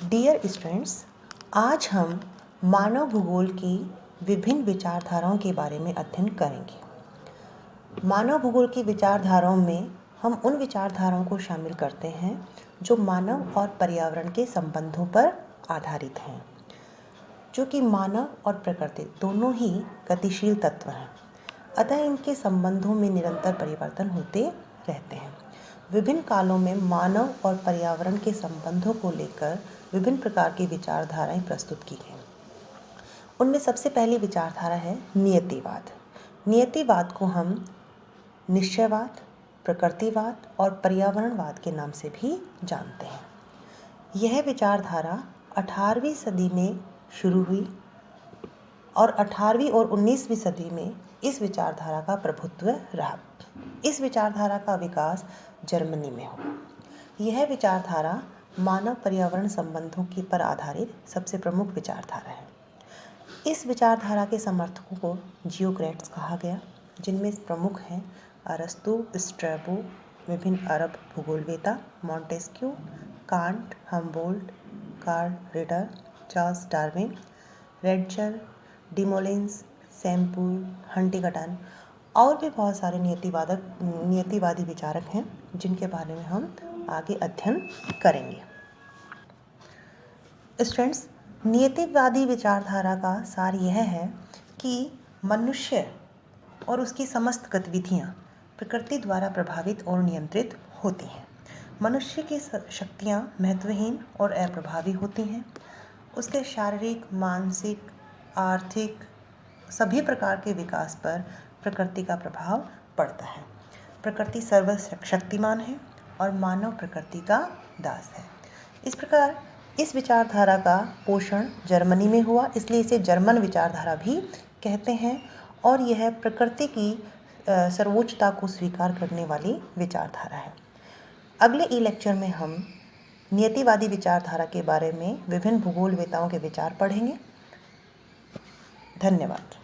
Dear students, आज हम मानव भूगोल की विभिन्न विचारधाराओं के बारे में अध्ययन करेंगे। मानव भूगोल की विचारधाराओं में हम उन विचारधाराओं को शामिल करते हैं जो मानव और पर्यावरण के संबंधों पर आधारित हैं, जो कि मानव और प्रकृति दोनों ही गतिशील तत्व हैं, अतः इनके संबंधों में निरंतर परिवर्तन होते रहते हैं। विभिन्न कालों में मानव और पर्यावरण के संबंधों को लेकर विभिन्न प्रकार की विचारधाराएं प्रस्तुत की गई। उनमें सबसे पहली विचारधारा है नियतिवाद। नियतिवाद को हम निश्चयवाद, प्रकृतिवाद और पर्यावरणवाद के नाम से भी जानते हैं। यह विचारधारा 18वीं सदी में शुरू हुई और 18वीं और 19वीं सदी में इस विचारधारा का प्रभुत्व रहा। इस विचारधारा का विकास जर्मनी में हुआ। यह विचारधारा मानव पर्यावरण संबंधों की पर आधारित सबसे प्रमुख विचारधारा है। इस विचारधारा के समर्थकों को जियोक्रेट्स कहा गया, जिनमें प्रमुख हैं अरस्तु, स्ट्रैबो, विभिन्न अरब भूगोलवेत्ता, Montesquieu, Kant, Humboldt, Carl Ritter, Charles Darwin, रेडचर, डिमोलेंस, सैम्पुल, हंटिंगटन और भी बहुत सारे नियतिवादी विचारक हैं, जिनके बारे में हम आगे अध्ययन करेंगे। स्टूडेंट्स, नियतिवादी विचारधारा का सार यह है कि मनुष्य और उसकी समस्त गतिविधियां प्रकृति द्वारा प्रभावित और नियंत्रित होती हैं। मनुष्य की शक्तियां महत्वहीन और अप्रभावी होती हैं। उसके शारीरिक, मानसिक, आर्थिक सभी प्रकार के विकास पर प्रकृति का प्रभाव पड़ता है। प्रकृति सर्वशक्तिमान है और मानव प्रकृति का दास है। इस प्रकार इस विचारधारा का पोषण जर्मनी में हुआ, इसलिए इसे जर्मन विचारधारा भी कहते हैं और यह प्रकृति की सर्वोच्चता को स्वीकार करने वाली विचारधारा है। अगले लेक्चर में हम नियतिवादी विचारधारा के बारे में विभिन्न भूगोलवेत्ताओं के विचार पढ़ेंगे। धन्यवाद।